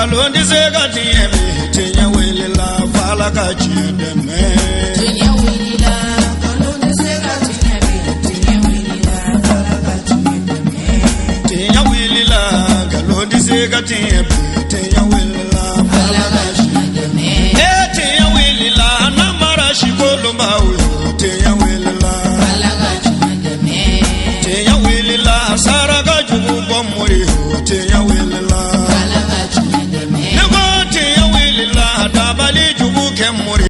galon di se ga tiebe tinya wele la fala ka chiende me tinya wele la galon di se ga tiebe tinya wele la fala ka chiende me tinya wele la galon di se ga tiebe tinya wele la fala ka chiende me tinya wele la na mara shikolo bawo tinya wele la fala ka chiende me tinya wele la sara ga jubu bomori tinya wele la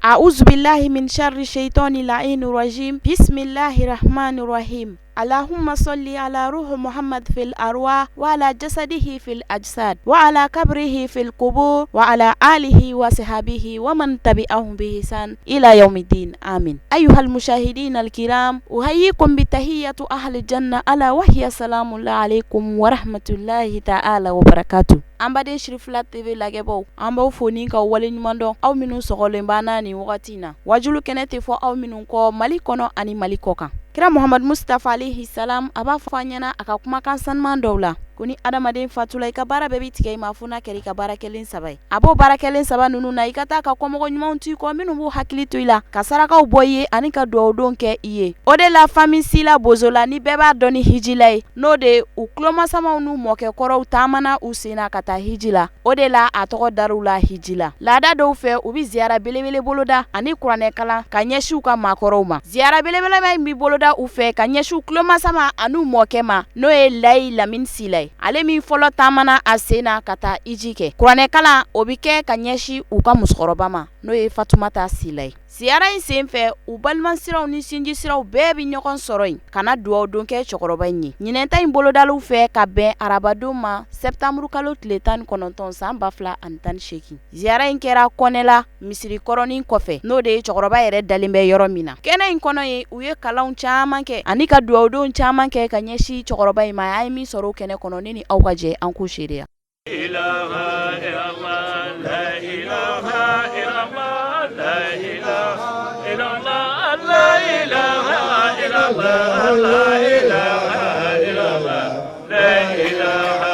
أعوذ بالله من شر الشيطان اللعين الرجيم بسم الله الرحمن الرحيم اللهم صل على روح محمد في الأرواح وعلى جسده في الأجساد وعلى قبره في القبور وعلى آله وصحبه ومن تبعهم بإحسان إلى يوم الدين آمين. أيها المشاهدين الكرام أحييكم بتحية أهل الجنة ألا وهي سلام الله عليكم ورحمة الله تعالى وبركاته. Ambade Shriflat TV lagebo amba foni ka wale nyumando aw minu sogolen bana ni wakatina wajulu kenete fo aw minu ko Mali kono ani Mali kokan kira Muhammad Mustafa alayhi salam aba fanyana aka kuma kan sanman dawla kuni adamaden fatula ka bara bebi tigay mafuna keri ka bara kelen sabai abo bara kelen saba nunu na ikata ka ko mogo nyuma unti ko minu bu hakili tuila ka saraka boye ani ka do donke iye ode la famille sila bozola ni beba doni hijilay no de u kloma sama unu moke koro tamana usina kata hijila ode la atogo darula hijila lada do fe ubi ziara belebele boloda ani kurane kala ka nyeshu ka makoroma ziara belebele mai mi boloda u fe ka nyeshu kloma sama anu moke ma no e lay lamin silay ale min folo tamana asena kata ijike kurane kala obike ka nyeshi u ka muskoroba ma no e Fatumata silay ziara in senfe u balman siraw ni sinji siraw bebi nyokon soroin kana duwa donke chokoroba nyi nyinenta in bolodalu fe ka ben arabaduma septembre kalo tletan kononton samba fla antan sheki ziara in kera konela misiri koronin kofe no de chokoroba yere dalimbe yoro mina kena in kono ye uye kalaun chamanke anika duwa don chamanke ka nyeshi chokoroba ma ay mi soro kene kono nini awkaje anku sheria ilaha illallah la ilaha illallah la ilaha illallah la ilaha illallah la ilaha illallah la ilaha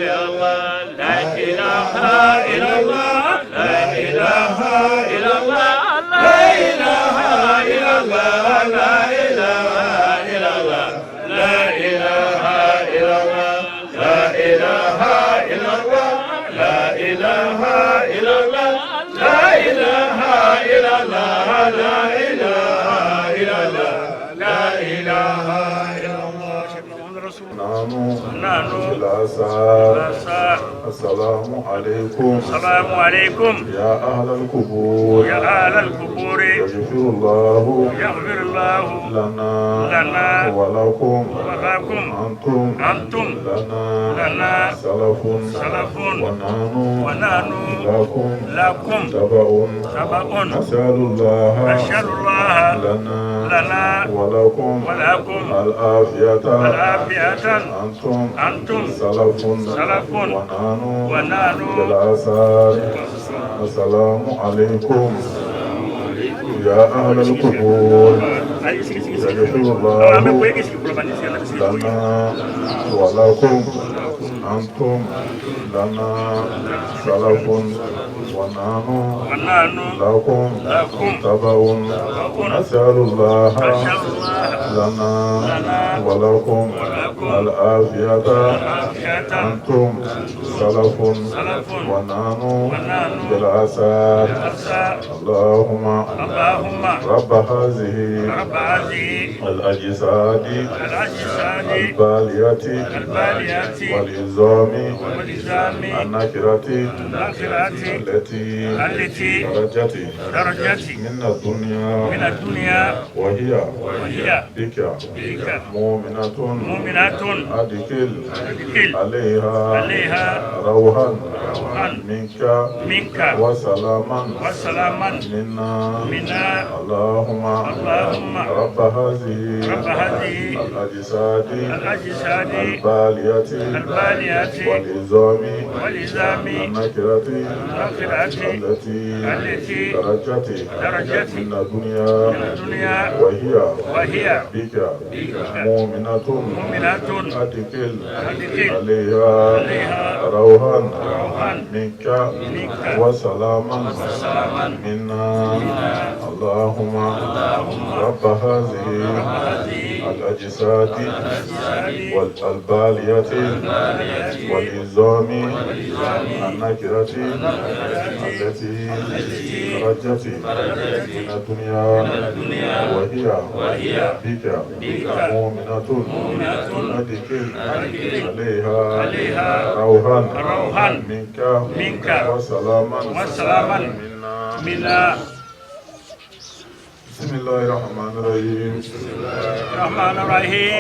illallah la ilaha illallah la ilaha illallah la ilaha illallah la ilaha illallah la ilaha illallah la ilaha illallah la ilaha illallah la ilaha illallah la ilaha illallah la ilaha illallah السلام عليكم. السلام عليكم يا أهل القبور. يا أهل القبور يغفر الله لنا ولكم أنتم لنا سلف ونحن لكم تبع نسأل الله لنا ولكم العافية أنتم سلف ونحن بالآثار. السلام عليكم يا أهل القبور يغفر الله لنا ولكم أنتم لنا سلف ونحن لكم تبع نسأل الله لنا ولكم العافية أنتم سلف ونحن بالآثار. اللهم رب هذه الأجساد البالية والعظام النكرة التي درجت من الدنيا وهي بك مؤمنة أدخل عليها روحا منك وسلاما منا. اللهم رب هذه الأجساد البالية والعظام النكرة التي درجت من الدنيا وهي بك مؤمنة أدخل عليها روحا منك وسلاما منا اللهم رب هذه الأجساد والبالية والعظام النكرة التي خرجت من الدنيا وهي بك مؤمنة أدخل عليها روحا منك وسلاما منا. بسم الله الرحمن الرحيم.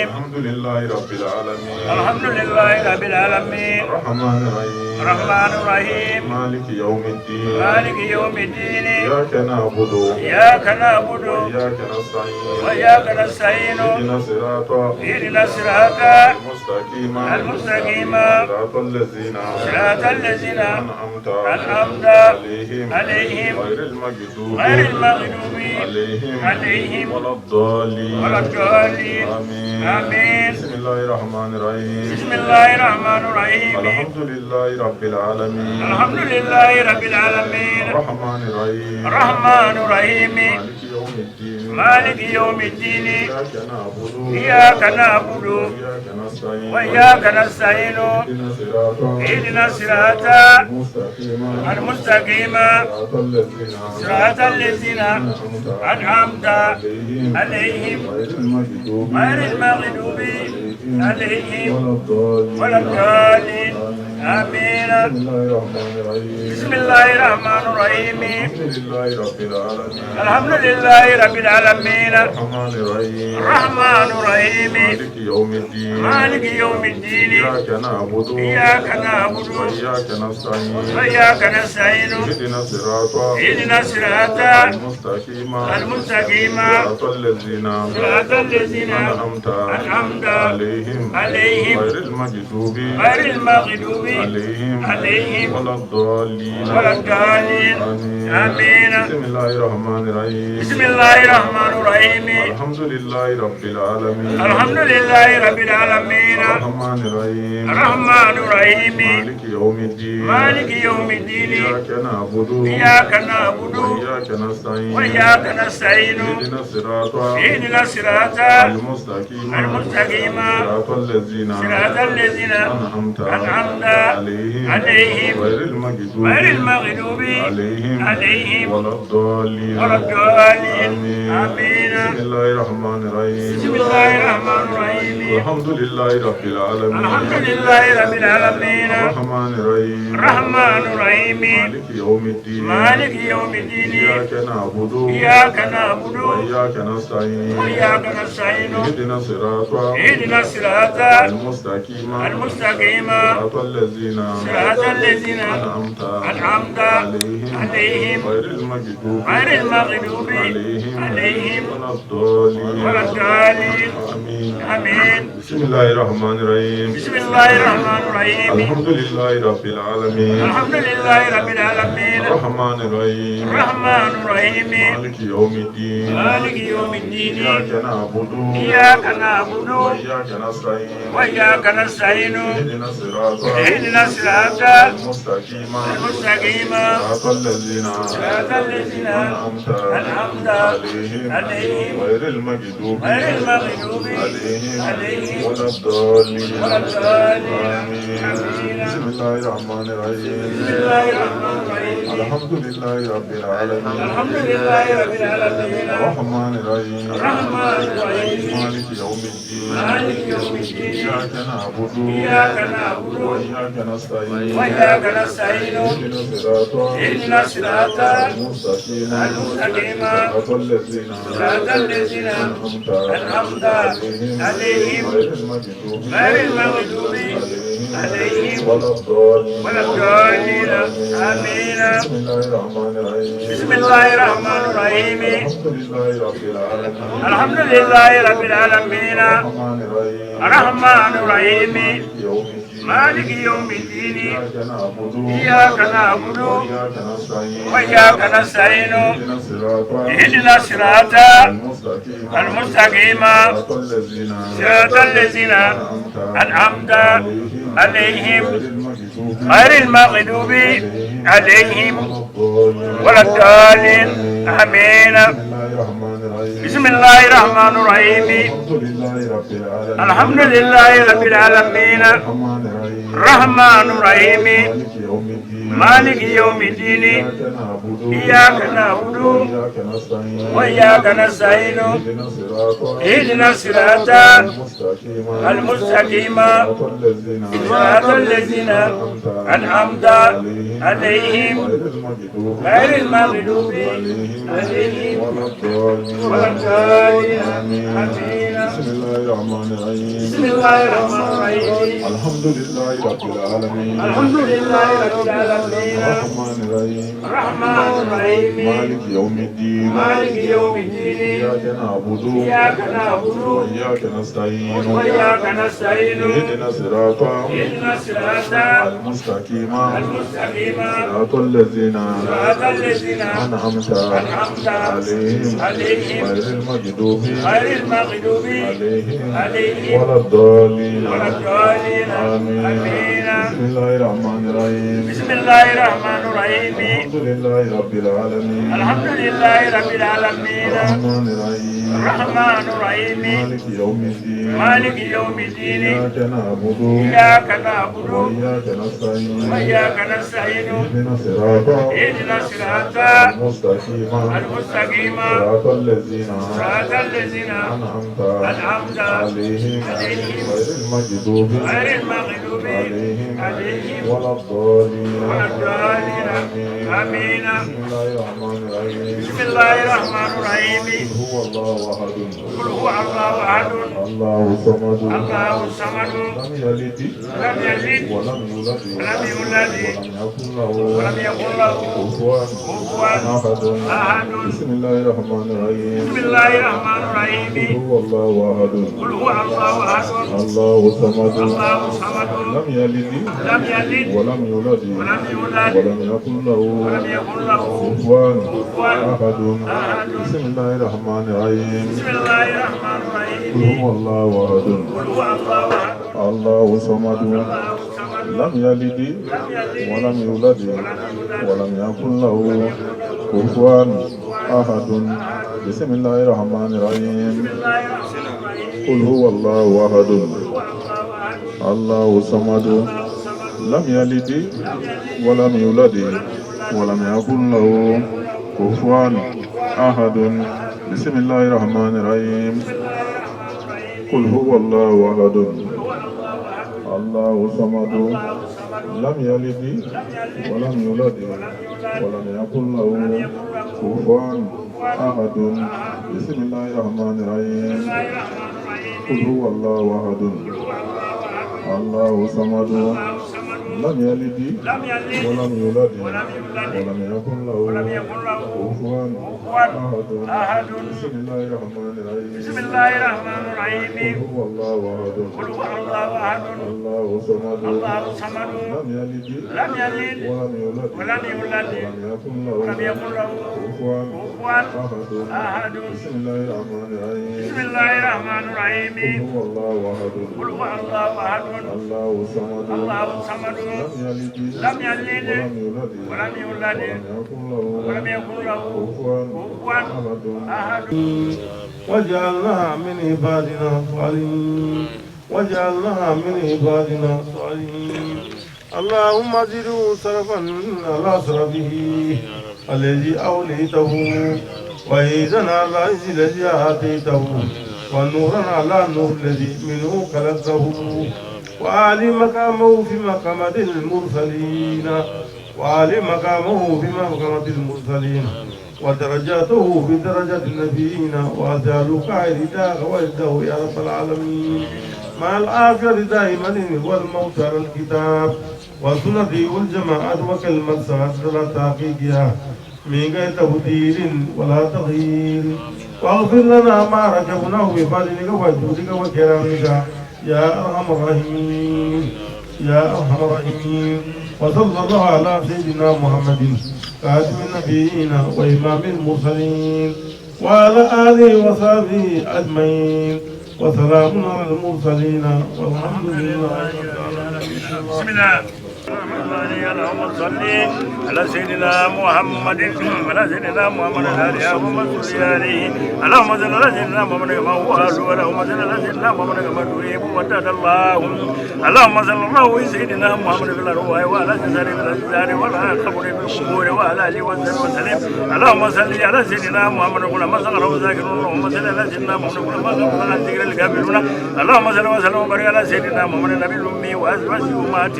الحمد لله رب العالمين. الرحمن الرحيم. مالك يوم الدين. إياك نعبد وإياك نستعين. اهدنا الصراط المستقيم. صراط الذين أنعمت عليهم غير المغضوب عليهم ولا الضالين. آمين. بسم الله الرحمن الرحيم. الحمد لله رب العالمين. الرحمن الرحيم. مالك يوم الدين. إياك نعبد وإياك نستعين. اهدنا الصراط المستقيم. صراط الذين أنعمت عليهم غير المغضوب عليهم ولا الضالين. آمين. بسم الله الرحمن الرحيم. الحمد لله رب العالمين. الرحمن الرحيم. مالك يوم الدين. إياك نعبد وإياك نستعين. اهدنا الصراط المستقيم. صراط الذين أنعمت عليهم غير المغضوب عليهم ولا الضالين. آمين. بسم الله الرحمن الرحيم. الحمد لله رب العالمين. الرحمن الرحيم. مالك يوم الدين. إياك نعبد وإياك نستعين. اهدنا الصراط المستقيم. صراط الذين أنعمت عليهم غير المغضوب عليهم ولا الضالين. آمين. بسم الله الرحمن الرحيم. الحمد لله رب العالمين. الرحمن الرحيم. مالك يوم الدين. إياك نعبد وإياك نستعين. اهدنا الصراط المستقيم. صراط الذين أنعمت عليهم غير المغضوب عليهم ولا الضالين. آمين. بسم الله الرحمن الرحيم. الحمد لله رب العالمين. الرحمن الرحيم. مالك يوم الدين. إياك نعبد وإياك نستعين. اهدنا الصراط المستقيم. صراط الذين أنعمت عليهم غير المغضوب عليهم ولا الضالين. آمين. بسم الله الرحمن الرحيم. الحمد لله رب العالمين. الرحمن الرحيم. مالك يوم الدين. إياك نعبد وإياك نستعين. اهدنا الصراط المستقيم. صراط الذين أنعمت عليهم غير المغضوب عليهم عليهم ولا الضالين ولا الضالين آمين. بسم الله الرحمن الرحيم بسم الله الرحمن الرحيم. الحمد لله رب العالمين الحمد لله رب العالمين الرحمن الرحيم الرحمن الرحيم يوم الدين مالك يوم الدين إياك نعبد إياك نعبد وإياك نستعين وإياك نستعين اهدنا الصراط اهدنا الصراط المستقيم المستقيم صراط الذين أنعمت عليهم غير غير المغضوب عليهم ولا الضالين آمين. بسم الله الرحمن الرحيم الحمد لله رب العالمين الرحمن الرحيم مالك يوم الدين إياك نعبد وإياك نستعين اهدنا الصراط المستقيم صراط الذين أنعمت عليهم غير المغضوب عليهم ولا الضالين آمين. بسم الله الرحمن الرحيم بسم الله الرحمن الرحيم الحمد لله رب العالمين الحمد لله رب العالمين الرحمن الرحيم الرحمن الرحيم مالك يوم الدين مالك يوم الدين إياك نعبد إياك نعبد وإياك نستعين وإياك نستعين اهدنا الصراط اهدنا الصراط المستقيم المستقيم صراط الذين أنعمت عليهم غير المغضوب غير المغضوب عليهم ولا الضالين آمين. بسم الله الرحمن الرحيم بسم الله الرحمن الرحيم الحمد لله رب العالمين الحمد لله رب العالمين الرحمن الرحيم الرحمن الرحيم مالك يوم الدين مالك يوم الدين إياك نعبد إياك نعبد وإياك نستعين وإياك نستعين اهدنا الصراط اهدنا الصراط المستقيم المستقيم صراط الذين صراط الذين أنعمت أنعمت عليهم غير المغضوب غير المغضوب عليهم ولا الضالين ولا الضالين آمين. بسم الله الرحمن الرحيم بسم الله الرحمن الرحيم هو الله أحد قل هو الله أحد الله الصمد الله الصمد لم يلد لم يلد ولم يولد ولم يولد ولم يكن له ولم يكن له كفوا كفوا أحد أحد. بسم الله الرحمن الرحيم بسم الله الرحمن الرحيم هو الله أحد قل هو الله أحد الله الصمد الله الصمد لم يلد لم يلد ولم يولد ولم يولد ولم يكن له ولم يكن له كفوا كفوا أحد أحد. بسم الله الرحمن الرحيم بسم الله الرحمن قل الرحيم هو الله أحد قل هو الله أحد الله الصمد الله الصمد لم يلد لم يلد ولم يولد ولم يكن له كفوا أحد بسم الله الرحمن الرحيم بسم الله الرحمن الرحيم قل هو الله أحد هو الله أحد الله الصمد الله الصمد لم يلد ولم يولد ولم يكن له كفوا أحد بسم الله الرحمن الرحيم قل هو الله أحد الله الصمد لم يلد ولم يولد ولم يكن له كفوا أحد بسم الله الرحمن الرحيم قل هو الله أحد الله الصمد لم يلد ولم يولد ولم يكن له كفوا أحد بسم الله الرحمن الرحيم بسم الله الرحمن الرحيم قل هو الله أحد قل هو الله أحد الله الصمد الله الصمد لم يلد لم يلد ولم يولد ولم يولد ولم يكن له كفوا أحد بسم الله الرحمن الرحيم بسم الله الرحمن الرحيم قل هو الله أحد قل هو الله أحد الله الصمد الله الصمد لم يلد لم يلد ولم يولد ولم يكن له كفوا كفوا أحد. وجعلنا من عبادنا صالحين وجعلنا من عبادنا صالحين اللهم زده صرفا على صرفه الذي أوليته وإذن على عز الذي آتيته ونورا على النور الذي منه خلقته وعلي مقامه في مقامة المرسلين وعلي مقامه في مقامة المرسلين ودرجاته بدرجة النبيين وأجعلك عرداك وإرده يا رب العالمين مع العافية دائما والموت على الكتاب والسنة والجماعة وكلمة سعادة تحقيقها من غير تبديل ولا تغيير واغفر لنا ما ركبناه بفضلك وجودك وكرامك يا أرحم الراحمين يا أرحم الراحمين. وصلى الله على سيدنا محمد خاتم النبيين وإمام المرسلين وعلى آله وصحبه أجمعين وسلام على المرسلين والحمد لله رب العالمين. بسم الله اللهم صل على سيدنا محمد وعلى سيدنا محمد اللهم صل عليه اللهم صل على سيدنا محمد كما هو اللهم صل على سيدنا محمد كما تحب وترضى اللهم صل على سيدنا محمد في الارواح وعلى جسده في الاجساد وعلى قبره في القبور وعلى اله وصحبه وسلم. اللهم صل على سيدنا محمد كلما صغره ذاكرون اللهم صل على سيدنا محمد كلما غفل عن ذكر الكافرون. اللهم صل وسلم وبارك على سيدنا محمد النبي الامي وازواجه أمهات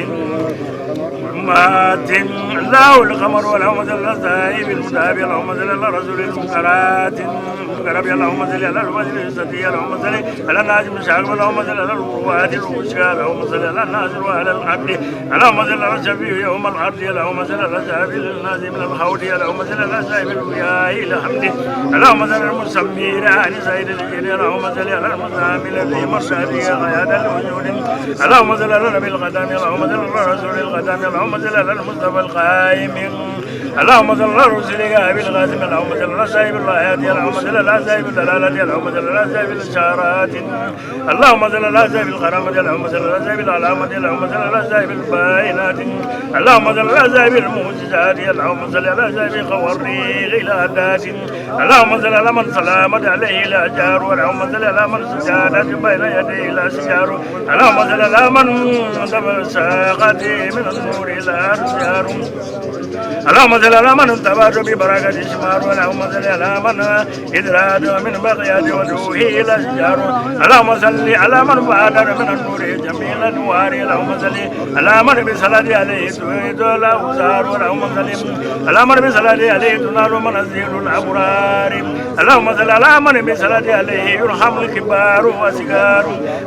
الله القمر اللهم صل على سائب المتابع اللهم صل على رسول المنكرات اللهم صل على الوزير الستي اللهم صل على الناجم الشعب اللهم صل على الرواد الوشكى اللهم صل على الناصر وعلى العبد اللهم صل على الشفيع يوم العرض اللهم صل على سائب الناس من الحوض اللهم صل على سائب الوياء الحمد اللهم صل على المسمير عن سيد الجن اللهم صل على المزامل في مرشده غياد الوجود اللهم صل على النبي القدام اللهم صل على رسول القدام اللهم صل على المصطفى القائم اللهم صل على رسولك ابي القاسم اللهم صل على سائب الايات اللهم صل على سائب الدلاله اللهم صل على سائب الاشارات اللهم صل على سائب الكرامه اللهم صل على سائب العلامه اللهم صل على سائب البينات اللهم صل على سائب المعجزات اللهم صل على سائب خواريق العادات اللهم صل على من سلامت عليه الاجار اللهم صل على من سجادت بين يديه الاشجار اللهم صل على من ساقت من النور الى الاشجار اللهم صل على من انتبهت ببركة شمار اللهم صل على من إدراد من بقيات وجوهه الأشجار اللهم صل على من بادر من النور جميل الأنوار اللهم صل على من بصلاة عليه تريد الأوزار اللهم صل على من بصلاة عليه تنال منازل الأبرار اللهم صل على من بصلاة عليه يرحم الكبار والصغار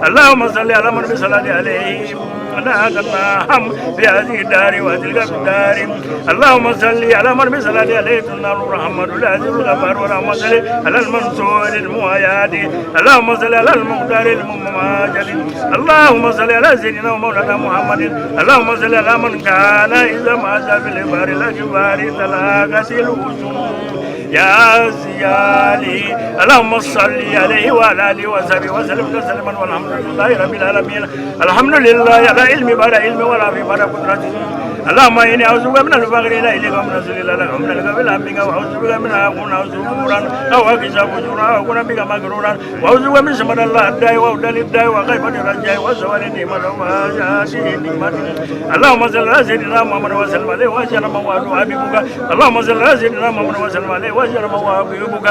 اللهم صل على من بصلاة عليه ناقناهم في هذه الدار وتلك الدار اللهم صل على من بصلاة عليه تنال رحمة العزيز الغفار اللهم صل على المنصور المؤيد اللهم صل على المختار المماجد اللهم صل على سيدنا ومولانا محمد اللهم صل على من كان إذا ما زال في الإبار الأكبار تلاقت الوجوه يا زيالي اللهم صل عليه وعلى آله وصحبه وسلم تسليما والحمد لله رب العالمين. الحمد لله على علم بلا علم ولا في بلا قدرته اللهم إني أعوذ بك من الفقر إلى إليك ومن الذل إلى لك ومن الكبر همك وأعوذ بك من أن أكون زبورا أو أكسب فجورا أو أكون بك مغرورا وأعوذ بك من شمال الله الداء وأودل الداء وخيبة الرجاء وزوال النعمة وجاسي النعمة اللهم صل على سيدنا محمد وسلم عليه وأجر مواد حبيبك اللهم صل على سيدنا محمد وسلم عليه وأجر مواد حبيبك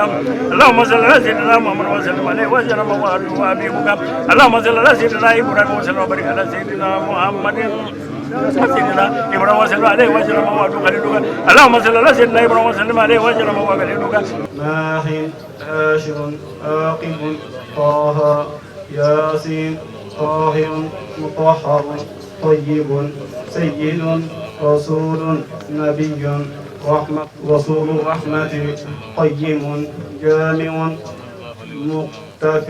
اللهم صل على سيدنا محمد وسلم عليه وأجر مواد حبيبك اللهم صل على سيدنا إبراهيم وسلم وبارك على سيدنا محمد سيدنا إبراهيم وسلم عليه وسلم وخليلك اللهم صل على سيدنا إبراهيم وسلم عليه وسلم وخليلك ماحٍ هاشم عاقب طه ياسين طاهر مطهر طيب سيد رسول نبي رحمة رسول الرحمة قيم جامع مقتف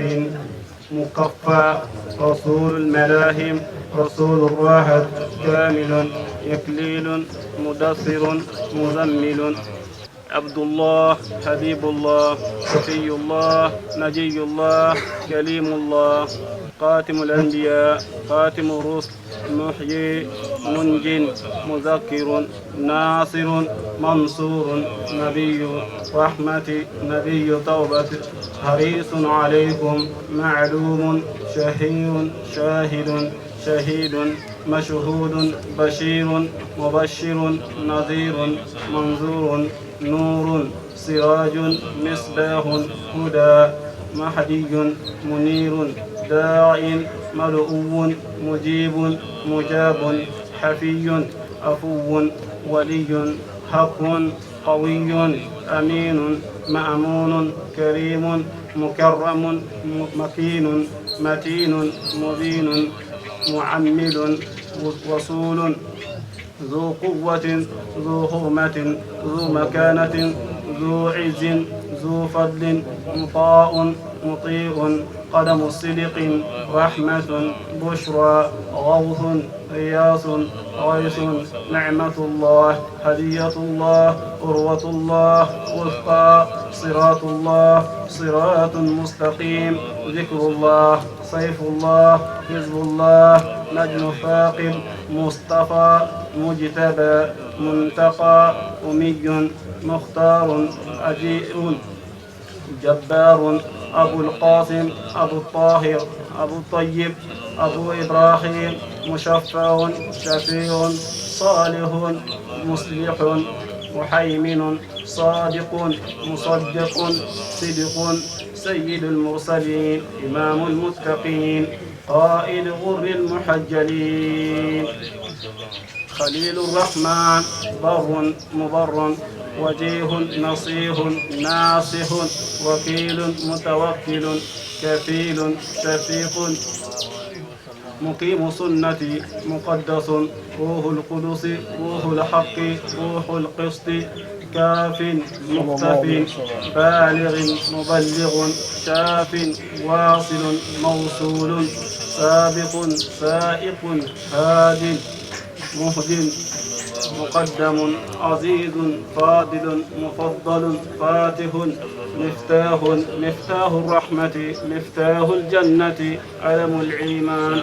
مقفى رسول الملاهم رسول الراحة كامل يكليل مدثر مزمل عبد الله حبيب الله صفي الله نجي الله كليم الله خاتم الأنبياء خاتم الرسل محيي منج مذكر ناصر منصور نبي رحمة نبي توبة حريص عليكم معلوم شهير شاهد شهيد مشهود بشير مبشر نذير منذور نور سراج مصباح هدى مهدي منير داع ملؤو مجيب مجاب حفي عفو ولي حق قوي أمين مأمون كريم مكرم مكين متين مبين معمل وصول ذو قوة ذو حرمة ذو مكانة ذو عز ذو فضل مطاع مطيع قدم الصدق رحمة بشرى غوث غياث غيث نعمة الله هدية الله قروة الله وفقا صراط الله صراط مستقيم ذكر الله سيف الله حزب الله نجم ثاقب مصطفى مجتبى منتقى أمي مختار أجيء جبار أبو القاسم أبو الطاهر أبو الطيب أبو إبراهيم مشفع شفيع صالح مصلح محيمن صادق مصدق صدق سيد المرسلين إمام المتقين قائد غر المحجلين خليل الرحمن بر مبر وجيه نصيح ناصح وكيل متوكل كفيل شفيق مقيم سنتي مقدس روح القدس روح الحق روح القسط كاف مقتف بالغ مبلغ شاف واصل موصول سابق سائق هاد مهد مقدم عزيز فاضل مفضل فاتح مفتاح الرحمة مفتاح الجنة علم الإيمان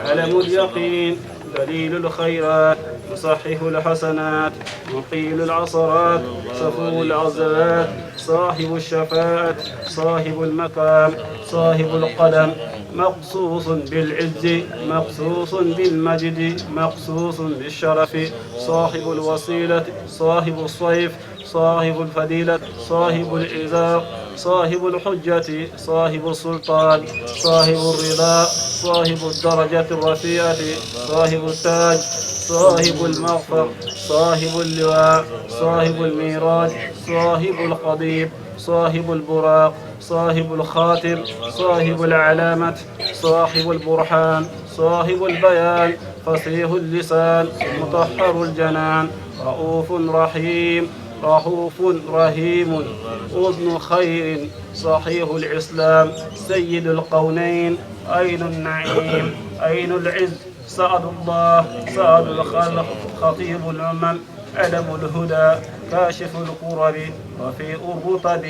علم اليقين دليل الخيرات مصحح الحسنات مقيل العصرات صفو العزلات صاحب الشفاعة صاحب المقام صاحب القلم مقصوص بالعز مقصوص بالمجد مقصوص بالشرف صاحب الوسيلة صاحب الصيف صاحب الفضيلة صاحب الإزار صاحب الحجة صاحب السلطان صاحب الرضا صاحب الدرجة الرفيعة صاحب التاج صاحب المغفر صاحب اللواء صاحب الميراج صاحب القضيب صاحب البراق صاحب الخاتم صاحب العلامة صاحب البرهان صاحب البيان فصيح اللسان مطهر الجنان رؤوف رحيم رؤوف رحيم أذن خير صحيح الإسلام سيد القونين عين النعيم عين العز سعد الله سعد الخلق خطيب الأمم علم الهدى كاشف الكرب رفيع الرتب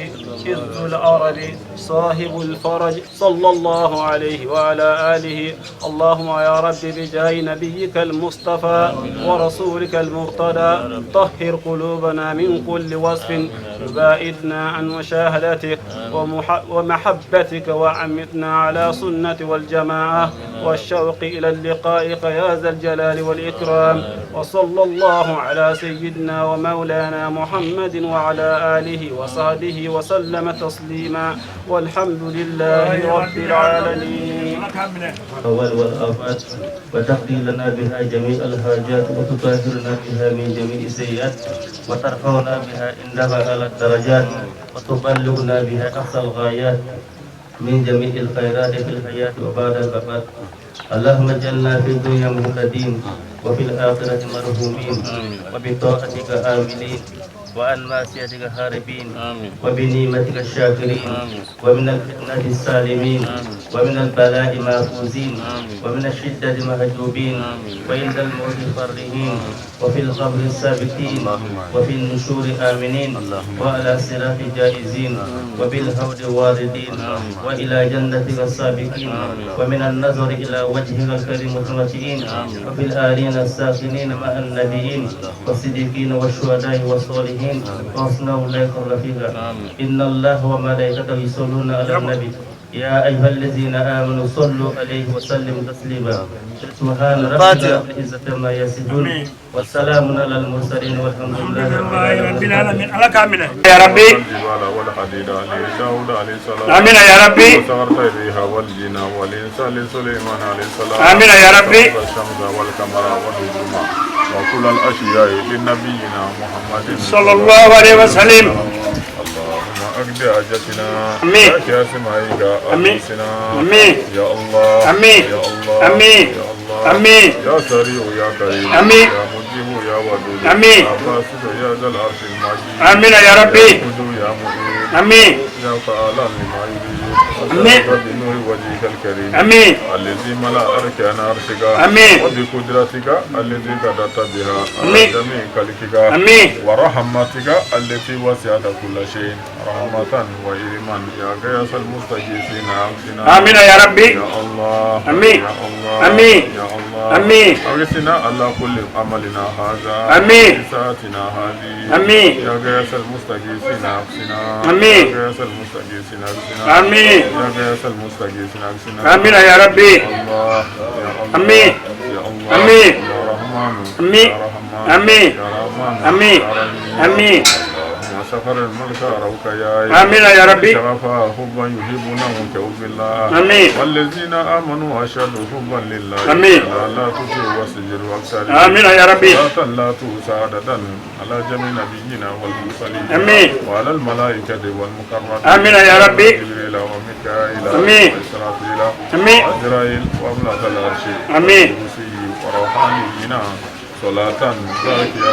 عز العرب صاحب الفرج صلى الله عليه وعلى آله اللهم يا رب بجاه نبيك المصطفى ورسولك المرتضى طهر قلوبنا من كل وصف يباعدنا عن مشاهدتك ومحبتك وعمتنا على سنة والجماعة والشوق إلى اللقائك يا ذا الجلال والإكرام وصلى الله على سيدنا ومولانا محمد وعلى آله وصحبه وسلم تسليما والحمد لله رب العالمين. والآفات وتقضي لنا بها جميع الحاجات وتطهرنا بها من جميع السيئات وترفعنا بها عندها على الدرجات وتبلغنا بها أقصى الغايات من جميع الخيرات في الحياة وبعد الوفاة. اللهم اجعلنا في الدنيا مهتدين وفي الآخرة مرحومين وبطاعتك آمنين وعن معصيتك هاربين وبنعمتك الشاكرين ومن الفتنة السالمين ومن البلاء محفوظين ومن الشدة مهجوبين وعند الموت فرحين وفي القبر السابقين وفي النشور آمنين وعلى الصراط جائزين وبالهود واردين وإلى جنتك السابقين ومن النظر إلى وجهك الكريم المتمتعين وفي الآلين الساكنين مع النبيين والصديقين والشهداء والصالحين وحسن أولئك الرفيقا. إن الله وملائكته يصلون على النبي يا أيها الذين آمنوا صلوا عليه وسلموا تسليما. سبحان ربك رب العزة عما يصفون والسلام على المرسلين والحمد لله رب العالمين. على كامله يا ربي والحديد عليه داود عليه السلام آمين يا ربي وسخرت إليها والجن والإنس لسليمان عليه السلام آمين يا ربي والشمس والقمر والنجوم وكل الأشياء لنبينا محمد صلى الله عليه وسلم. اللهم أقض حاجتنا آمين. يا كاسم عيك آمين. أنفسنا آمين. يا الله آمين. يا الله آمين. يا الله آمين. يا سريع يا كريم آمين. يا مجيب يا ودود آمين. يا باسط يا ذا العرش المجيد آمين يا ربي. يا قدو يا مؤيد آمين. يا فعالا لما يريد آمين. بنور وجهك الكريم آمين. الذي ملأ أركان عرشك آمين. وبقدرتك الذي قدرت بها على آمين. جميع خلقك آمين. ورحمتك التي وسعت كل شيء رحمة وإيمان يا غياث المستجيبين أغثنا آمين يا ربي. يا الله آمين. يا الله آمين. يا الله آمين. أغثنا على كل عملنا هذا آمين. ساعتنا هذه آمين. يا غياث المستجيبين أغثنا آمين. يا غياث المستجيبين أغثنا آمين. يا غياث المستجيبين أغثنا آمين يا ربي. الله يا الله آمين. يا الله آمين. يا رحمن آمين. يا رحمن آمين. يا رحمن آمين. يا رحيم. آمين. يا سفر الملك روك يا آمين يا ربي. شرفا حبا يحبونهم كحب الله آمين. والذين آمنوا أشد حبا لله آمين. لا تطيع وسجر واكثر آمين يا ربي. صلاة لا توسع عددا على جميع نبينا والمرسلين آمين. وعلى الملائكة والمقربين آمين يا ربي. جبريل وميكائيل آمين. وإسرافيل آمين. وإسرائيل وأملاك العرش آمين. والكرسي وروحانيين صلاة زاكية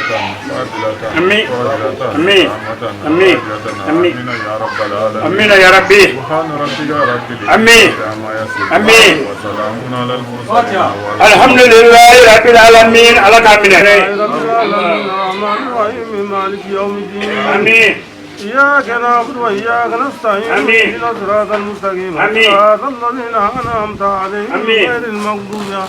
فاضلة آمين. طاهرة آمين. رحمة آمين. راجعة آمين. آمين يا رب العالمين آمين يا ربي. سبحان ربك رب آمين. العزة عما يصفون آمين. وسلام على المرسلين الحمد لله رب العالمين على كامل رب العالمين الرحمن الرحيم مالك يوم الدين آمين. إياك نعبد وإياك نستعين آمين. اهدنا الصراط المستقيم آمين. صراط الذين أنعمت عليهم آمين. غير المغضوب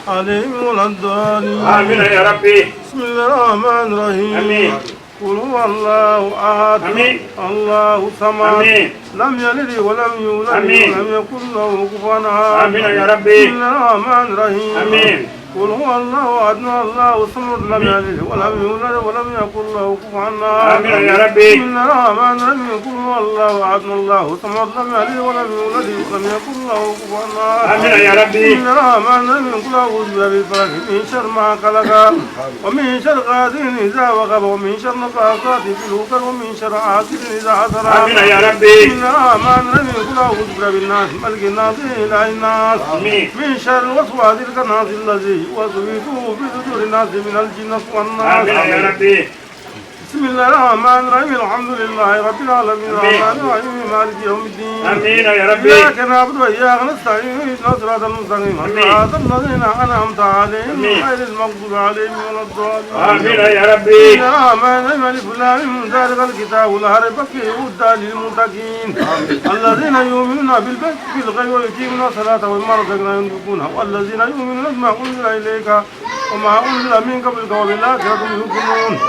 عليهم ولا الضالين آمين يا ربي. بسم الله الرحمن الرحيم آمين. قل هو الله أحد آمين. الله الصمد آمين. لم يلد ولم يولد آمين. ولم يكن له كفوا أحد آمين يا ربي. بسم الله الرحمن الرحيم آمين. قل هو الله أحد الله الصمد لم يلد ولم يولد ولم يكن له كفوا أحد آمين يا ربي. بسم الله الرحمن الرحيم قل هو الله أحد الله الصمد لم يلد ولم يولد ولم يكن له كفوا أحد آمين يا ربي. بسم الله الرحمن الرحيم قل أعوذ برب الفلق من شر ما خلق ومن شر غاسق إذا وقب ومن شر النفاثات في العقد ومن شر حاسد إذا حسد آمين يا ربي. بسم الله الرحمن الرحيم قل أعوذ برب الناس ملك الناس إله الناس آمين. من شر الوسواس الخناس الذي يوسوس في صدور الناس من الجنة والناس آمين يا ربي. بسم الله الرحمن الرحيم الحمد لله رب العالمين الرحمن الرحيم مالك يوم الدين آمين يا ربي. إياك نعبد وإياك نستعين اهدنا الصراط المستقيم صراط الذين أنعمت عليهم غير المغضوب عليهم ولا الضالين آمين يا ربي. بسم الله الرحمن الرحيم ألف لام ميم ذلك الكتاب لا ريب فيه هدى للمتقين الذين يؤمنون بالغيب ويقيمون الصلاة ومما رزقناهم ينفقون والذين يؤمنون بما أنزل إليك وما أنزل من قبلك وبالآخرة هم يوقنون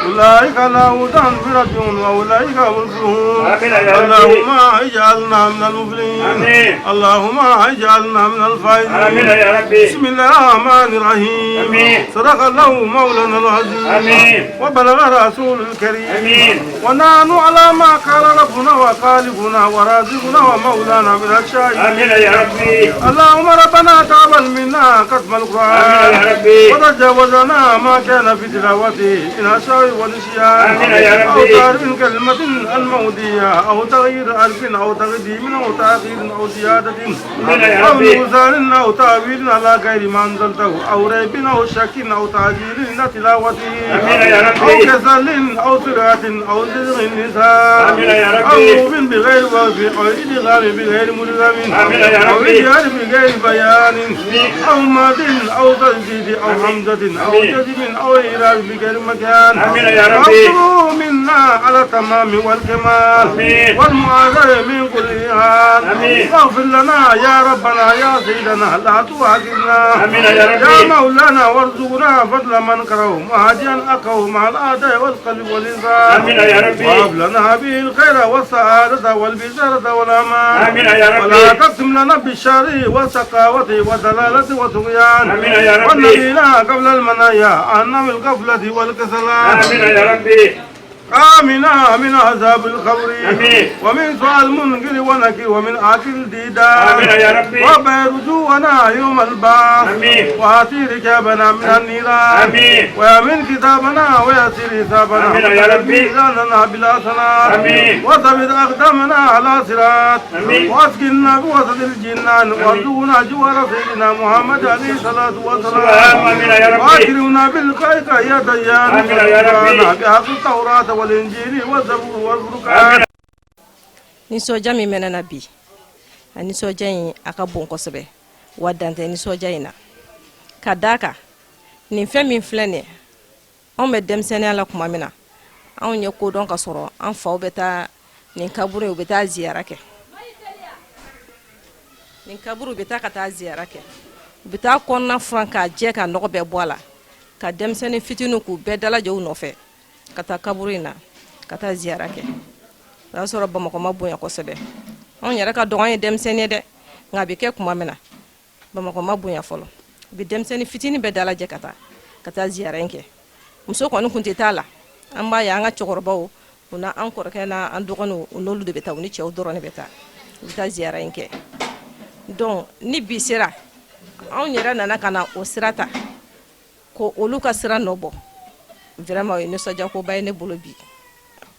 أولئك على هدى من ربهم وأولئك هم المفلحون آمين يا ربي. اللهم اجعلنا من المفلحين آمين. اللهم اجعلنا من الفائزين آمين يا ربي. بسم الله الرحمن الرحيم آمين. صدق الله مولانا العظيم آمين. وبلغ رسول الكريم آمين. ونحن على ما قال ربنا وخالقنا ورازقنا ومولانا من الشاهدين آمين يا ربي. اللهم ربنا تقبل منا ختم القرآن آمين يا ربي. وتجاوزنا ما كان في تلاوته من الشر والنسيان آمين يا ربي. أو تعرف كلمة المودية أو تغيير ألف أو تقديم أو تأخير أو زيادة آمين يا أو ربي. نقصان أو تعويل على غير ما أنزلته أو ريب أو شك أو تعجيل لتلاوته آمين يا ربي. أو كسل أو سرعة أو زرغ النساء آمين يا ربي. أو موف بغير وفي أو إدغام بغير ملغم آمين يا أو ربي. إجهار بغير بيان أو مد أو تجديد أو حمزة أو آمين. جزم أو إعراب بغير مكان آمين يا ربي. واغفر منا على التمام والكمال آمين. والمعافاة من كل حال آمين. واغفر لنا يا ربنا يا سيدنا لا تؤاخذنا آمين يا ربي. يا مولانا وارزقنا فضل من كره مهاجيا أكره مع الأعداء والقلب والإنسان آمين يا ربي. وهب لنا به الخير والسعادة والبشارة والأمان آمين يا ربي. ولا تقسم لنا بالشر والسقاوة والضلالة والطغيان آمين يا ربي. والنبينا قبل المنايا عنا بالغفلة والكسلان آمين يا ربي. آمنا من عذاب القبر ومن سوء المنكر ونكر ومن آكل الديدان وبيرجونا يوم البعث وآتي ركابنا من النيران ويمن كتابنا ويسر حسابنا ميزاننا بلا سنات وثبت أقدامنا على صراط واسقنا بوسط الجنان وارزقنا جوار سيدنا محمد عليه الصلاة والسلام وأكرمنا بالخير يا ديان بحق التوراة والإنجيل والزبور والفرقان. nisɔndiya min mɛnɛ na bi a nisɔndiya in a ka bon kosɛbɛ wa dan tɛ nisɔndiya in na ka d'a kan nin fɛn min filɛ nin ye anw bɛ denmisɛnniya la tuma min na anw ye kodɔn ka sɔrɔ an faw bɛ taa nin kaburu u bɛ taa ziyara kɛ nin kaburu u bɛ taa ka taa ziyara kɛ u bɛ taa kɔnɔna furan k'a jɛ ka nɔgɔ bɛɛ bɔ a la ka denmisɛnnin fitinin k'u bɛɛ dalajɛ u nɔfɛ ka taa kaburu in na ka taa ziyara kɛ o y'a sɔrɔ Bamakɔ ma bonya kosɛbɛ anw yɛrɛ ka dɔgɔ an ye denmisɛnnin ye dɛ nka a bɛ kɛ tuma min na Bamakɔ ma bonya fɔlɔ u bɛ denmisɛnnin fitinin bɛɛ dalajɛ ka taa ziyara in kɛ muso kɔni kun tɛ taa la an b'a ye an ka cɛkɔrɔbaw u na an kɔrɔkɛ na an dɔgɔninw u n'olu de bɛ taa u ni cɛw dɔrɔn de bɛ taa u bɛ taa ziyara in kɛ donc ni bi sera anw yɛrɛ nana ka na o sira ta ko olu ka sira nɔ bɔ vraiment o ye nisɔndiyakoba ye ne bolo bi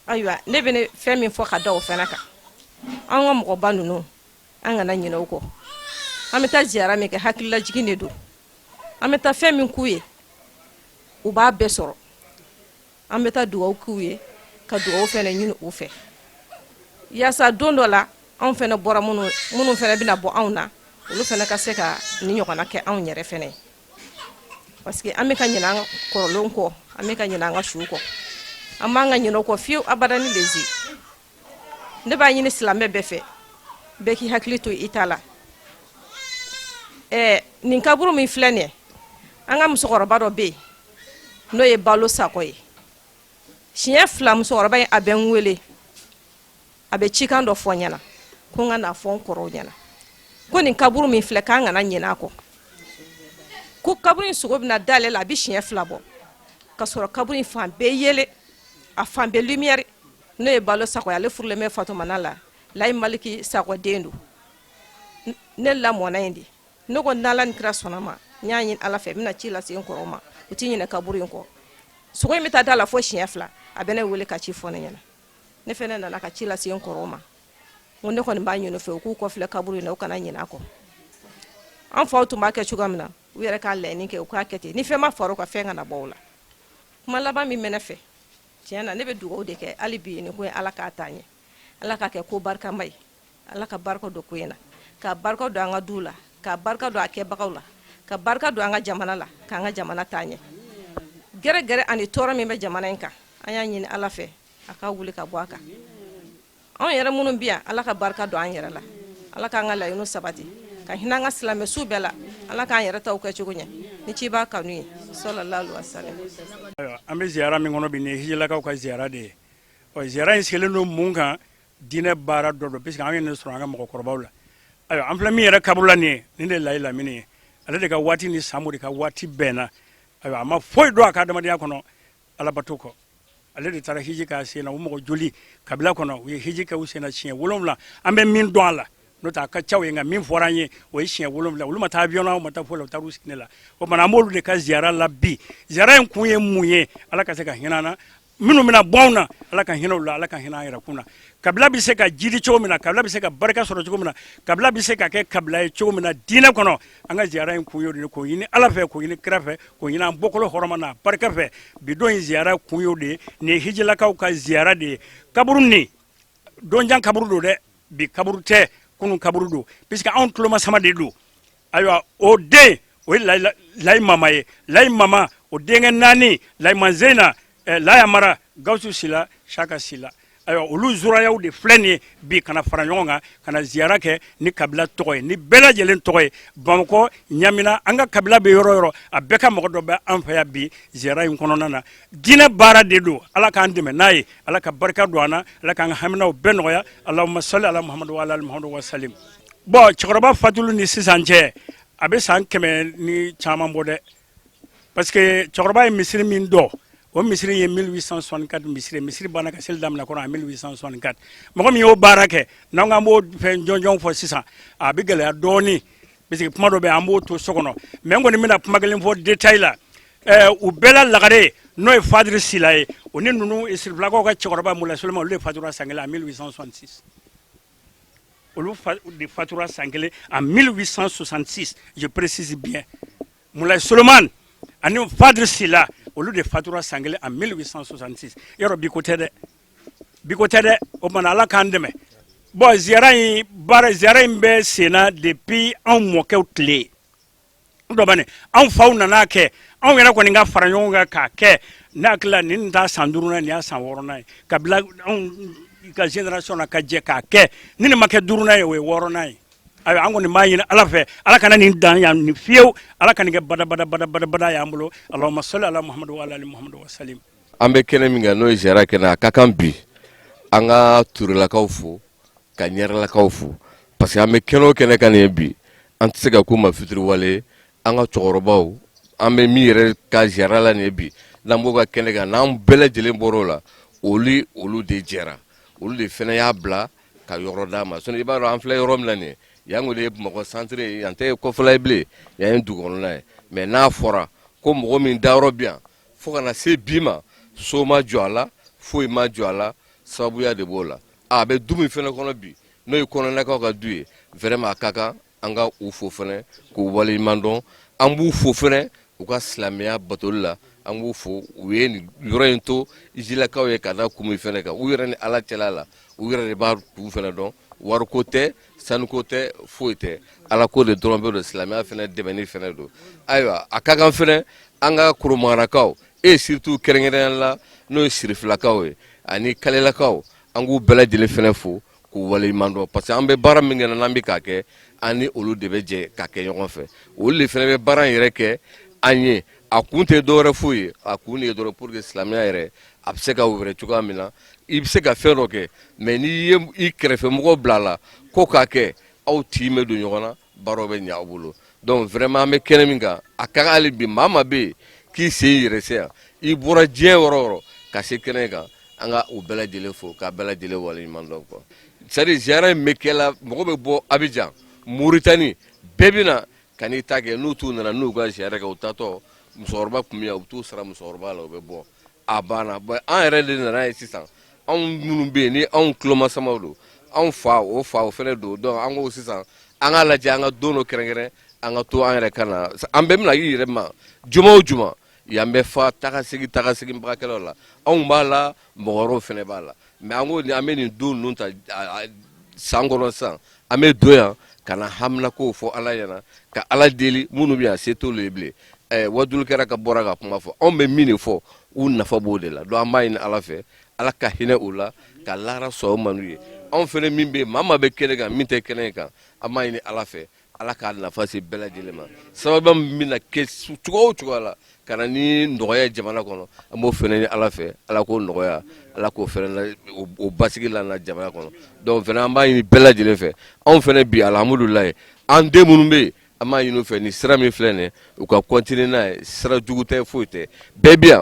ayiwa ne bɛ fɛn min fɔ ka da o fana kan an ka mɔgɔba ninnu an kana ɲinɛ o kɔ an bɛ taa ziyara min kɛ hakililajigin de don an bɛ taa fɛn min k'u ye u b'a bɛɛ sɔrɔ an bɛ taa dugawu k'u ye ka dugawu fana ɲini u fɛ yaasa don dɔ la anw fana bɔra minnu fana bɛna bɔ anw na olu fana ka se ka ni ɲɔgɔnna kɛ anw yɛrɛ fana ye parce que an bɛ ka ɲinɛ an kɔrɔlenw kɔ an bɛ ka ɲinɛ an ka suw kɔ an b'an ka ɲinɛ o kɔ fiyewu abada ni lezi ne b'a ɲini silamɛ bɛɛ fɛ bɛɛ k'i hakili to i ta la nin kaburu min filɛ nin ye an ka musokɔrɔba dɔ bɛ yen n'o ye Balo Sakɔ ye siɲɛ 2 musokɔrɔba in a bɛ n wele a bɛ cikan dɔ fɔ n ɲɛna ko n ka n'a fɔ n kɔrɔw ɲɛna ko nin kaburu min filɛ k'an kana ɲinɛ a kɔ ko kaburu in sogo bɛna dayɛlɛ la a bɛ siɲɛ 2 bɔ ka sɔrɔ kaburu in fan bɛɛ yele a fan bɛɛ lumière n'o ye Balo Sakɔ ye ale furulen bɛ Fatumana la Layi Maliki Sakɔ den don ne lamɔna yen de ne ko n'Ala ni kira sɔnna ma n y'a ɲini Ala fɛ n bɛna ci lase n kɔrɔw ma u t'i ɲinɛ kaburu in kɔ sogo in bɛ taa da la fo siɲɛ 2 a bɛ ne wele ka ci fɔ ne ɲɛna ne fɛnɛ nana ka ci lase n kɔrɔw ma ko ne kɔni b'a ɲini u fɛ u k'u kɔfilɛ kaburu in na u kana ɲinɛ a kɔ an faw tun b'a kɛ cogoya min na u yɛrɛ k'a laɲini kɛ u k'a kɛ ten ni fɛn ma fara u ka fɛn kana bɔ o la kuma laban min bɛ ne fɛ tiɲɛ na ne bɛ dugawu de kɛ hali bi ni ko ye Ala k'a taa ɲɛ Ala k'a kɛ ko barikama ye Ala ka barika don ko in na ka barika don an ka duw la ka barika don a kɛbagaw la ka barika don an ka jamana la k'an ka jamana taa ɲɛ gɛrɛgɛrɛ ani tɔɔrɔ min bɛ jamana in kan an y'a ɲini Ala fɛ a ka wuli ka bɔ a kan anw yɛrɛ minnu bi yan Ala ka barika don an yɛrɛ la Ala k'an ka laɲiniw sabati ka hinɛ an ka silamɛsu bɛɛ la Ala k'an yɛrɛ taw kɛ cogo ɲɛ ni ci b'a kanu ye sallallahu alaihi wasallam. An bɛ ziyara min kɔnɔ bi nin ye hijilakaw ka ziyara de ye ziyara in sigilen don mun kan diinɛ baara dɔ don puisque an ye nin sɔrɔ an ka mɔgɔkɔrɔbaw la ayiwa an filɛ min yɛrɛ kaburu la nin ye nin de ye Layi Lamini ye ale de ka waati ni Samori de ka waati bɛnna ayiwa a ma foyi dɔn a ka adamadenya kɔnɔ alabato kɔ ale de taara hiji k'a sen na u mɔgɔ joli kabila kɔnɔ u ye hiji kɛ u sen na siɲɛ 7 an bɛ min dɔn a la n'o tɛ a ka caw ye nka min fɔra an ye o ye siɲɛ 7 olu ma taa avion na u ma taa foyi la u taara u sigi ne la o tuma an b'olu de ka ziyara la bi ziyara in kun ye mun ye Ala ka se ka hinɛ an na minnu bɛna bɔ anw na Ala ka hinɛ u la Ala ka hinɛ an yɛrɛ kun na kabila bɛ se ka jidi cogo min na kabila bɛ se ka barika sɔrɔ cogo min na kabila bɛ se ka kɛ kabila ye cogo min na diinɛ kɔnɔ an ka ziyara in kun y'o de ye k'o ɲini Ala fɛ k'o ɲini kira fɛ k'o ɲini an bɔkɔlɔ hɔrɔma na barika fɛ bi don in ziyara kun y'o de ye nin ye hijilakaw ka ziyara de ye kaburu nin donjan kaburu don dɛ bi kaburu tɛ kunun kaburu don puisque anw tuloma sama de don ayiwa o den o ye Layi Mama ye Layi Mama o denkɛ 4 Layi Manzena Layi Amara Gawusu Sila Saka Sila ayiwa olu zurayaw de filɛ nin ye bi kana fara ɲɔgɔn kan kana ziyara kɛ ni kabila tɔgɔ ye ni bɛɛ lajɛlen tɔgɔ ye Bamakɔ Ɲamina an ka kabila bɛ yɔrɔ yɔrɔ a bɛɛ ka mɔgɔ dɔ bɛ an fɛ yan bi ziyara in kɔnɔna na diinɛ baara de don Ala k'an dɛmɛ n'a ye Ala ka barika don an na Ala k'an ka haminaw bɛɛ nɔgɔya Allahumma salli ala Muhamadu wa ala ali Muhamadu wa salim bon cɛkɔrɔba fatuli ni sisan cɛ a bɛ san 100 ni caman bɔ dɛ parce que cɛkɔrɔba ye misiri min dɔn o misiri ye 1864 misiri banna ka seli daminɛ kɔnɔ en 1864 mɔgɔ min y'o baara kɛ n'an k'an b'o fɛn jɔnjɔn fɔ sisan a bɛ gɛlɛya dɔɔni parce que kuma dɔ bɛ an b'o to so kɔnɔ mais n kɔni bɛna kuma kelen fɔ détail la u bɛɛ la lagare n'o ye Fadiri Sila ye o ni ninnu sirifilakaw ka cɛkɔrɔba Mulaye Solomani olu de fatura san kelen en 1866 olu de fatura san kelen en 1866 je précise bien Mulaye Solomani ani Fadiri Sila olu de fatura san kelen en 1866 yɔrɔ bi ko tɛ dɛ o tuma Ala k'an dɛmɛ bon ziyara in bɛ senna depuis anw mɔkɛw tile dɔ bani anw faw nana kɛ anw yɛrɛ kɔni ka fara ɲɔgɔn kan k'a kɛ ne hakili la nin t'a san 5nan nin y'a san 6nan ye kabila anw ka génération na ka jɛ k'a kɛ ni nin ma kɛ 5nan ye o ye 6nan ye ayiwa an kɔni b'a ɲini Ala fɛ Ala kana nin dan yan ni fiyewu Ala ka nin kɛ badabada y'an bolo Allahumma salli ala Muhammad wa ala ali Muhammad wa sallim. An bɛ kɛnɛ min kan n'o ye ziyara kɛnɛ a ka kan bi an ka Turelakaw fo ka Ɲarelakaw fo parce que an bɛ kɛnɛ o kɛnɛ kan nin ye bi an tɛ se ka k'u ma fitiriwale an ka cɛkɔrɔbaw an bɛ min yɛrɛ ka ziyara la nin ye bi n'an b'o ka kɛnɛ kan n'an bɛɛ lajɛlen bɔr'o la olu de jɛra olu de fana y'a bila ka yɔrɔ d'a ma sinon i b'a dɔn an filɛ yɔrɔ min na nin ye yan ko de ye Bamakɔ centre ye yan tɛ kɔfɛla ye bilen yan ye dugu kɔnɔna ye mais n'a fɔra ko mɔgɔ min dayɔrɔ bɛ yan fo kana se bi ma so ma jɔ a la foyi ma jɔ a la sababuya de b'o la a bɛ du min fana kɔnɔ bi n'o ye kɔnɔnakaw ka du ye vraiment a ka kan an ka u fo fana k'u waleɲuman dɔn an b'u fo fana u ka silamɛya batoli la an b'u fo u ye nin yɔrɔ in to Ijilakaw ye ka da kun min fana kan u yɛrɛ ni Ala cɛla la u yɛrɛ de b'a kun fana dɔn wariko tɛ sanuko tɛ foyi tɛ Ala ko de dɔrɔn bɛ don silamɛya fana dɛmɛni fana don ayiwa a ka kan fana an ka Koromagnakaw surtout kɛrɛnkɛrɛnnenya la n'o ye Sirifilakaw ye ani Kalelakaw an k'u bɛɛ lajɛlen fana fo k'u waleɲuman dɔn parce que an bɛ baara min kɛ n'an bɛ k'a kɛ an ni olu de bɛ jɛ k'a kɛ ɲɔgɔn fɛ olu de fana bɛ baara in yɛrɛ kɛ an ye a kun tɛ dɔwɛrɛ foyi ye a kun de ye dɔrɔn pour que silamɛya yɛrɛ a bɛ se ka wɛrɛ cogoya min na i bɛ se ka fɛn dɔ kɛ mais n'i ye i kɛrɛfɛmɔgɔ bila a la ko k'a kɛ aw tin bɛ don ɲɔgɔn na baaraw bɛ ɲɛ aw bolo donc vraiment an bɛ kɛnɛ min kan a ka kan hali bi maa maa bɛ yen k'i sen yɛrɛ se yan i bɔra diɲɛ yɔrɔ o yɔrɔ ka se kɛnɛ kan an ka u bɛɛ lajɛlen fo k'a bɛɛ lajɛlen waleɲuman dɔn quoi c'est à dire ziyara in bɛ kɛ la mɔgɔ bɛ bɔ Abidjan Mauritanie bɛɛ bɛ na ka n'i ta kɛ n'u t'u nana n'u ka ziyara kɛ u tatɔ musokɔrɔba tun bɛ yan u t'u sara musokɔrɔba la u bɛ bɔ a banna bon an yɛrɛ de nana ye sisan anw minnu bɛ yen ni anw tulomasamaw don anw fa o fana don donc an ko sisan an k'a lajɛ an ka don dɔ kɛrɛnkɛrɛn an ka to an yɛrɛ kan na an bɛɛ bɛna i yɛrɛ ma juma o juma yan bɛ fa tagasegin bagakɛlaw la anw b'a la mɔgɔ wɛrɛw fana b'a la mais an ko an bɛ nin don ninnu ta san kɔnɔ sisan an bɛ don yan ka na haminakow fɔ Ala ɲɛna ka Ala deli minnu bɛ yan se t'olu ye bilen Wadulu kɛra ka bɔra ka kuma fɔ anw bɛ min de fɔ u nafa b'o de la donc an b'a ɲini Ala fɛ Ala ka hinɛ u la ka lahara sɔn o ma n'u ye anw fana min bɛ yen maa maa bɛ kɛnɛ kan min tɛ kɛnɛ kan an b'a ɲini Ala fɛ Ala k'a nafa se bɛɛ lajɛlen ma sababu min bɛna kɛ cogo o cogo la ka na ni nɔgɔya jamana kɔnɔ an b'o fana ɲini Ala fɛ Ala k'o nɔgɔya Ala k'o fana o basigi la na jamana kɔnɔ donc fana an b'a ɲini bɛɛ lajɛlen fɛ anw fana bi alhamdulilayi an den minnu bɛ yen an b'a ɲini u fɛ ni sira min filɛ nin ye u ka continuer n'a ye sira jugu tɛ foyi tɛ bɛɛ bɛ yan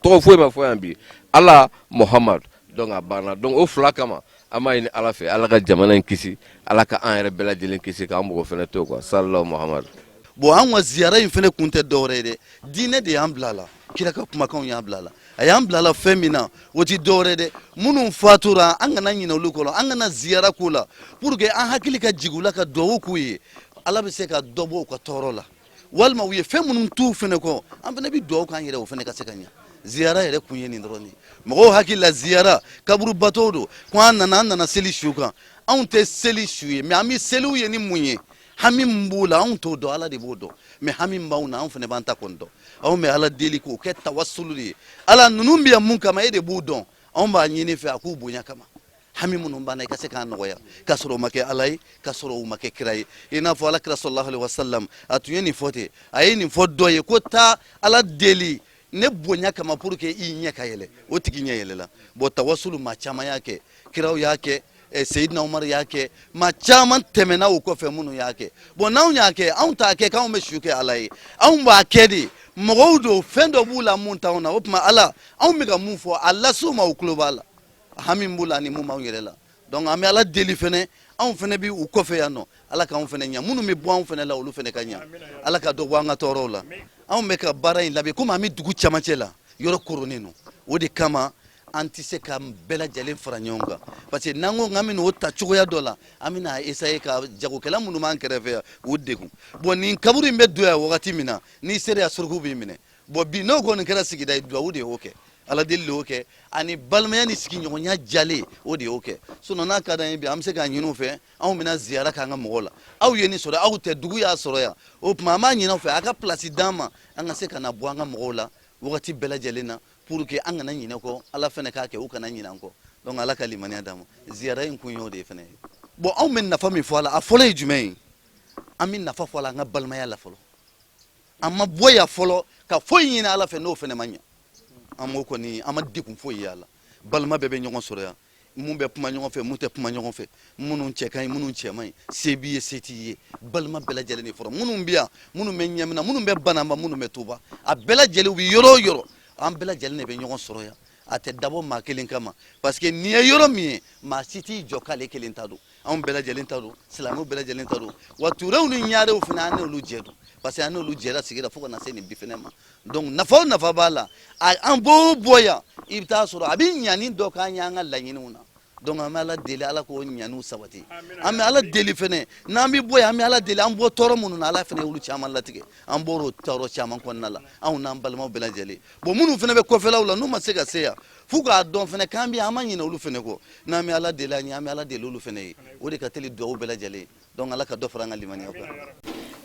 tɔgɔ foyi ma fɔ yan bi Ala Muhamadu donc a banna donc o fila kama an b'a ɲini Ala fɛ Ala ka jamana in kisi Ala ka an yɛrɛ bɛɛ lajɛlen kisi k'an mɔgɔ fana to quoi sallallahu Muhamadu. Bon an ka ziyara in fana kun tɛ dɔwɛrɛ ye dɛ diinɛ de y'an bila a la kira ka kumakanw y'an bila a la a y'an bila a la fɛn min na o ti dɔwɛrɛ ye dɛ minnu fatura an kana ɲinɛ olu kɔ an kana ziyara k'u la pour que an hakili ka jigin u la ka duwawu k'u ye Ala bɛ se ka dɔ bɔ u ka tɔɔrɔ la walima u ye fɛn minnu t'u fana kɔ an fana bɛ duwawu k'an yɛrɛ o fana ka se ka ɲɛ ziyara yɛrɛ kun ye nin dɔrɔn de mɔgɔw hakili la ziyara kaburu bato don ko an nana seli su kan anw tɛ seli su ye mais an bɛ seliw ye ni mun ye hami min b'u la anw t'o dɔn Ala de b'o dɔn mais hami min b'anw na anw fana b'an ta kɔni dɔn anw bɛ Ala deli k'o kɛ tawasulu de ye Ala ninnu bɛ yan mun kama e de b'u dɔn anw b'a ɲini fɛ a k'u bonya kama hami minnu b'an na i ka se k'an nɔgɔya k'a sɔrɔ o ma kɛ Ala ye k'a sɔrɔ o ma kɛ kira ye i n'a fɔ Alakira sallallahu alaihi wasallam a tun ye nin fɔ ten a ye nin fɔ dɔ ye ko taa Ala deli ne bonya kama pour que i ɲɛ ka yɛlɛ o tigi ɲɛ yɛlɛla bon tawasulu maa caman y'a kɛ kiraw y'a kɛ Seyidina Umar y'a kɛ maa caman tɛmɛna o kɔfɛ minnu y'a kɛ bon n'anw y'a kɛ anw t'a kɛ k'anw bɛ su kɛ Ala ye anw b'a kɛ de mɔgɔw do fɛn dɔ b'u la mun t'anw na o tuma ala anw bɛ ka mun fɔ a las'u ma u tulo b'a la hami b'u la ni mun b'anw yɛrɛ la donc an bɛ ala deli fɛnɛ anw fɛnɛ bɛ u kɔfɛ yan nɔ ala k'anw fɛnɛ ɲa minnu bɛ bɔ anw fɛnɛ la olu fɛnɛ ka ɲa ala ka dɔ bɔ an ka tɔɔrɔw la anw bɛ ka baara in labɛn komi an bɛ dugu camancɛ la yɔrɔ koronnen don o de kama an tɛ se ka bɛɛ lajɛlen fara ɲɔgɔn kan parce que n'an ko k'an bɛ n'o ta cogoya dɔ la an bɛna essayer ka jagokɛla minnu b'an kɛrɛfɛ yan o degun bon nin kaburu in bɛ don yan wagati min na n'i sera yan suruku b'i minɛ bon bi n'o kɔni kɛra sigida ye duwawu de y'o kɛ ala deli de y'o kɛ ani balimaya ni sigiɲɔgɔnya jalen o de y'o kɛ sinon n'a ka d'an ye bi an bɛ se k'a ɲini u fɛ anw bɛna ziyara k'an ka mɔgɔw la aw ye nin sɔrɔ aw tɛ dugu y'a sɔrɔ yan o tuma an b'a ɲini aw fɛ a ka place d'an ma an ka se ka na bɔ an ka mɔgɔw la wagati bɛɛ lajɛlen na pour que an kana ɲinɛ kɔ ala fɛnɛ k'a kɛ u kana ɲinɛ an kɔ donc ala ka limaniya d'an ma ziyara in kun y'o de fɛnɛ ye bon anw bɛ nafa min fɔ a la a fɔlɔ ye jumɛn ye an bɛ nafa fɔ a la an ka balimaya la fɔlɔ an ma bɔ yan fɔlɔ ka foyi ɲini ala fɛ n'o fɛnɛ ma ɲɛ an m'o kɔni an ma degun foyi ye a la balima bɛɛ bɛ ɲɔgɔn sɔrɔ yan mun bɛ kuma ɲɔgɔn fɛ mun tɛ kuma ɲɔgɔn fɛ minnu cɛ ka ɲi minnu cɛ man ɲi se b'i ye se t'i ye balima bɛɛ lajɛlen de fɔlɔ minnu bɛ yan minnu bɛ ɲamina minnu bɛ bananba minnu bɛ tuba a bɛɛ lajɛlen u bɛ yɔrɔ o yɔrɔ an bɛɛ lajɛlen de bɛ ɲɔgɔn sɔrɔ yan a tɛ dabɔ maa kelen kama parce que nin ye yɔrɔ min ye maa si t'i jɔ k'ale kelen ta don anw bɛɛ lajɛlen ta don silamɛw bɛɛ lajɛlen ta don wa turew ni ɲaarew fana an n'olu jɛ don parce que an n'olu jɛra sigira fo ka na se nin bi fɛnɛ ma donc nafa o nafa b'a la an b'o bɔ yan i bɛ taa sɔrɔ a bɛ ɲani dɔ k'an ye an ka laɲiniw na donc an bɛ ala deli ala k'o ɲaniw sabati an bɛ ala deli fɛnɛ n'an bɛ bɔ yan an bɛ ala deli an bɔ tɔɔrɔ minnu na ala fɛnɛ y'olu caman latigɛ an bɔr'o tɔɔrɔ caman kɔnɔna la anw n'an balimaw bɛɛ lajɛlen bon minnu fɛnɛ bɛ kɔfɛlaw la n'u ma se ka se yan f'u k'a dɔn fɛnɛ k'an bɛ yan an ma ɲinɛ olu fɛnɛ kɔ n'an bɛ ala deli an ye an bɛ ala deli olu fɛnɛ ye o de ka teli duwawu bɛɛ lajɛlen donc ala ka dɔ fara an ka limaniyaw kan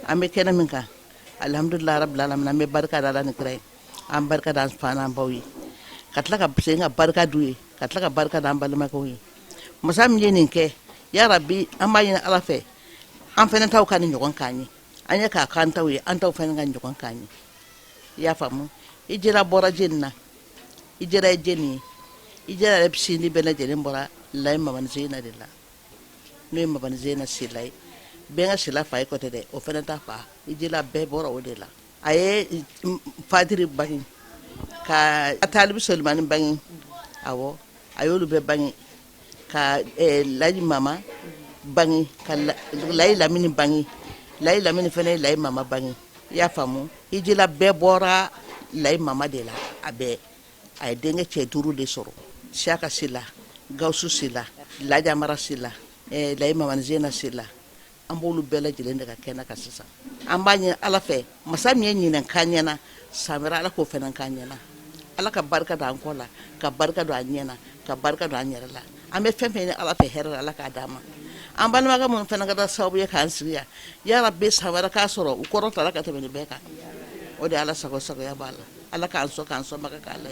an bɛ kɛnɛ min kan alhamdulilahi rabbil alamin an bɛ barika da ala ni kira ye an barika da an fa n'an baw ye ka tila ka segin ka barika d'u ye ka tila ka barika da an balimakɛw ye masa min ye nin kɛ ya rabbi an b'a ɲini ala fɛ an fɛnɛ taw ka ni ɲɔgɔn k'an ye an ye k'a k'an taw ye an taw fɛnɛ ka ɲɔgɔn k'an ye i y'a faamu i jɛra bɔra jeni na i jɛra ye jeni ye i jɛra yɛrɛ sini bɛɛ lajɛlen bɔra layi mamani zeyina de la n'o ye mamani zeyina sila ye bɛɛ ka sila fa ye kɔtɛ dɛ o fɛnɛ ta fa i jɛra bɛɛ bɔra o de la a ye fadiri bange ka talibi solimani bange awɔ a y'olu bɛɛ bange ka layi mama bange ka layi lamini bange layi lamini fɛnɛ ye layi mama bange i y'a faamu i jɛra bɛɛ bɔra layi mama de la a bɛɛ a ye denkɛ cɛ 5 de sɔrɔ Siaka sila Gawusu sila Lajamara sila layi mamani zeyina sila an b'olu bɛɛ lajɛlen de ka kɛnɛ kan sisan an b'a ɲini ala fɛ masa min ye ɲinɛ k'an ɲɛna san wɛrɛ ala k'o fɛnɛ k'an ɲɛna ala ka barika don an kɔ la ka barika don an ɲɛna ka barika don an yɛrɛ la an bɛ fɛn fɛn ɲini ala fɛ hɛrɛ la ala k'a d'an ma an balimakɛ minnu fɛnɛ ka da sababu ye k'an sigi yan ya rabbi san wɛrɛ k'a sɔrɔ u kɔrɔtala ka tɛmɛ nin bɛɛ kan o de ala sago sagoya b'a la ala k'an sɔn k'an sɔnbaga k'a la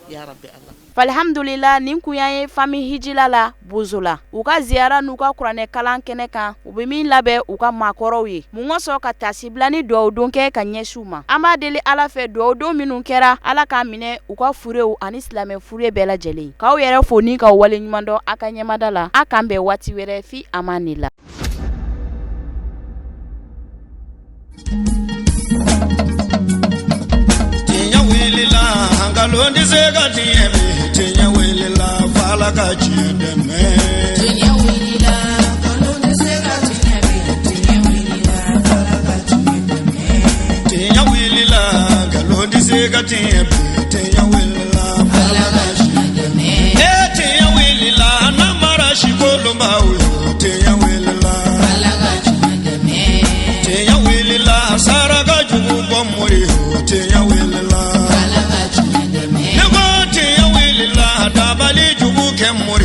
ya rabbi ala Alhamdulillah nin kun ye famille hijila la Bozola u ka ziyara n'u ka kuranɛ kalan kɛnɛ kan u bɛ min labɛn u ka maakɔrɔw ye mun ka sɔn ka tasibila ni duwawu don kɛ ka ɲɛsin u ma an b'a deli ala fɛ duwawu don minnu kɛra ala k'a minɛ u ka furew ani silamɛ fure bɛɛ lajɛlen k'aw yɛrɛ fo ni ka wale ɲuman dɔn a ka ɲɛmada la a kan bɛn waati wɛrɛ fi amani la Londi sega tiemi tinya wilila fala ka chiendeme tinya wilila londi sega tinya wilila fala ka chiendeme tinya wilila londi sega tinya wilila fala ka chiendeme tinya wilila na mara shikolomba uyo tinya wilila fala ka chiendeme tinya wilila saraga jugu bomori tinya wilila dabali jugu ke muri